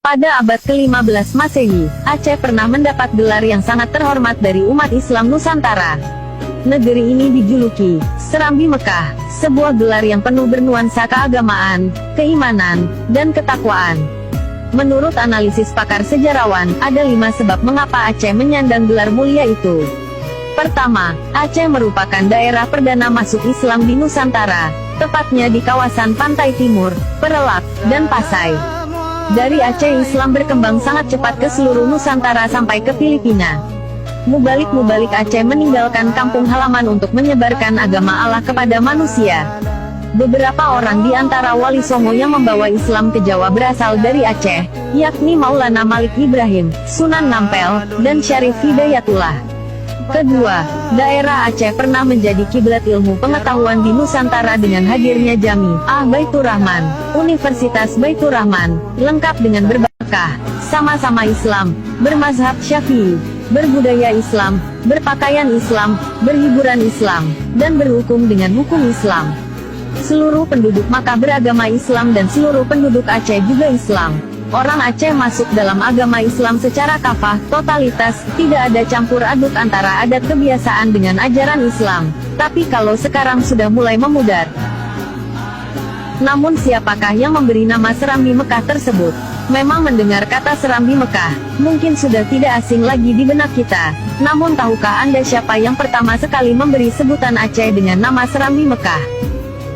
Pada abad ke-15 Masehi, Aceh pernah mendapat gelar yang sangat terhormat dari umat Islam Nusantara. Negeri ini dijuluki Serambi Mekah, sebuah gelar yang penuh bernuansa keagamaan, keimanan, dan ketakwaan. Menurut analisis pakar sejarawan, ada 5 sebab mengapa Aceh menyandang gelar mulia itu. Pertama, Aceh merupakan daerah perdana masuk Islam di Nusantara, tepatnya di kawasan Pantai Timur, Perelak, dan Pasai. Dari Aceh Islam berkembang sangat cepat ke seluruh Nusantara sampai ke Filipina. Mubalik-mubalik Aceh meninggalkan kampung halaman untuk menyebarkan agama Allah kepada manusia. Beberapa orang di antara Wali Songo yang membawa Islam ke Jawa berasal dari Aceh, yakni Maulana Malik Ibrahim, Sunan Nampel, dan Syarif Hidayatullah. Kedua, daerah Aceh pernah menjadi kiblat ilmu pengetahuan di Nusantara dengan hadirnya Jami' Baitur Rahman, Universitas Baitur Rahman, lengkap dengan berbakat, sama-sama Islam, bermazhab Syafi'i, berbudaya Islam, berpakaian Islam, berhiburan Islam, dan berhukum dengan hukum Islam. Seluruh penduduk Makkah beragama Islam dan seluruh penduduk Aceh juga Islam. Orang Aceh masuk dalam agama Islam secara kafah, totalitas, tidak ada campur aduk antara adat kebiasaan dengan ajaran Islam. Tapi kalau sekarang sudah mulai memudar. Namun siapakah yang memberi nama Serambi Mekah tersebut? Memang mendengar kata Serambi Mekah, mungkin sudah tidak asing lagi di benak kita. Namun tahukah Anda siapa yang pertama sekali memberi sebutan Aceh dengan nama Serambi Mekah?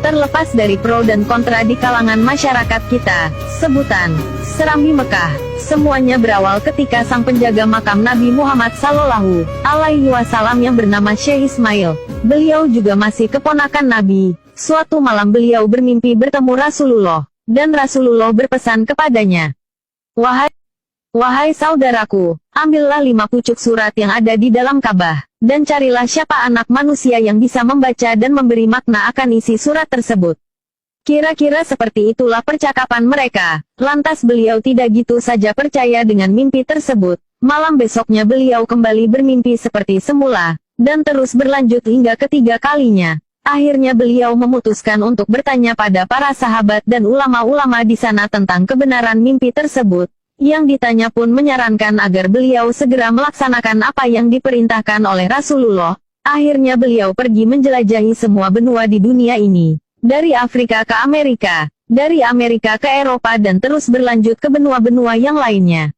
Terlepas dari pro dan kontra di kalangan masyarakat kita, sebutan Serambi Mekah semuanya berawal ketika sang penjaga makam Nabi Muhammad Sallallahu Alaihi Wasallam yang bernama Syekh Ismail. Beliau juga masih keponakan Nabi. Suatu malam beliau bermimpi bertemu Rasulullah, dan Rasulullah berpesan kepadanya, Wahai saudaraku, ambillah 5 pucuk surat yang ada di dalam Ka'bah, dan carilah siapa anak manusia yang bisa membaca dan memberi makna akan isi surat tersebut. Kira-kira seperti itulah percakapan mereka. Lantas beliau tidak gitu saja percaya dengan mimpi tersebut. Malam besoknya beliau kembali bermimpi seperti semula, dan terus berlanjut hingga ketiga kalinya. Akhirnya beliau memutuskan untuk bertanya pada para sahabat dan ulama-ulama di sana tentang kebenaran mimpi tersebut. Yang ditanya pun menyarankan agar beliau segera melaksanakan apa yang diperintahkan oleh Rasulullah. Akhirnya beliau pergi menjelajahi semua benua di dunia ini. Dari Afrika ke Amerika, dari Amerika ke Eropa dan terus berlanjut ke benua-benua yang lainnya.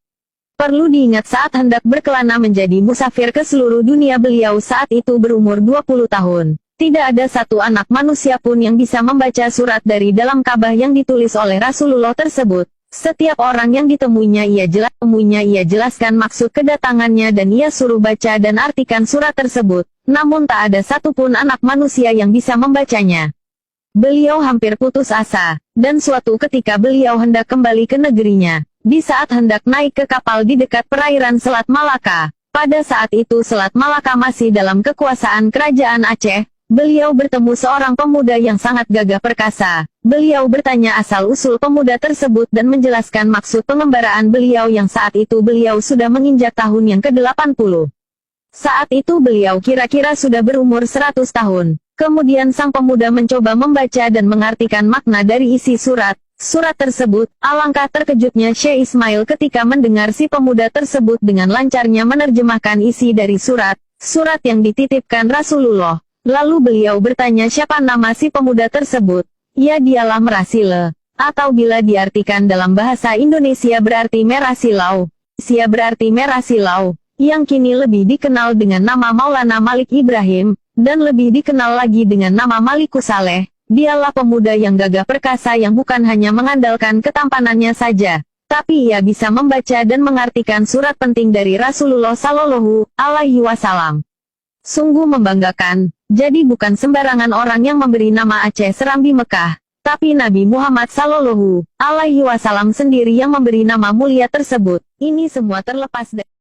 Perlu diingat saat hendak berkelana menjadi musafir ke seluruh dunia beliau saat itu berumur 20 tahun. Tidak ada satu anak manusia pun yang bisa membaca surat dari dalam Ka'bah yang ditulis oleh Rasulullah tersebut. Setiap orang yang ditemuinya ia jelaskan maksud kedatangannya dan ia suruh baca dan artikan surat tersebut. Namun tak ada satupun anak manusia yang bisa membacanya. Beliau hampir putus asa, dan suatu ketika beliau hendak kembali ke negerinya. Di saat hendak naik ke kapal di dekat perairan Selat Malaka, pada saat itu Selat Malaka masih dalam kekuasaan kerajaan Aceh, beliau bertemu seorang pemuda yang sangat gagah perkasa. Beliau bertanya asal-usul pemuda tersebut dan menjelaskan maksud pengembaraan beliau yang saat itu beliau sudah menginjak tahun yang ke-80. Saat itu beliau kira-kira sudah berumur 100 tahun. Kemudian sang pemuda mencoba membaca dan mengartikan makna dari isi surat tersebut. Alangkah terkejutnya Syekh Ismail ketika mendengar si pemuda tersebut dengan lancarnya menerjemahkan isi dari surat yang dititipkan Rasulullah. Lalu beliau bertanya siapa nama si pemuda tersebut. Ya dialah Merasile, atau bila diartikan dalam bahasa Indonesia berarti Merah Silau. Sia berarti Merah Silau, yang kini lebih dikenal dengan nama Maulana Malik Ibrahim, dan lebih dikenal lagi dengan nama Malikus Saleh. Dialah pemuda yang gagah perkasa yang bukan hanya mengandalkan ketampanannya saja, tapi ia bisa membaca dan mengartikan surat penting dari Rasulullah Sallallahu Alaihi Wasallam. Sungguh membanggakan. Jadi bukan sembarangan orang yang memberi nama Aceh Serambi Mekah, tapi Nabi Muhammad Sallallahu Alaihi Wasallam sendiri yang memberi nama mulia tersebut. Ini semua terlepas dari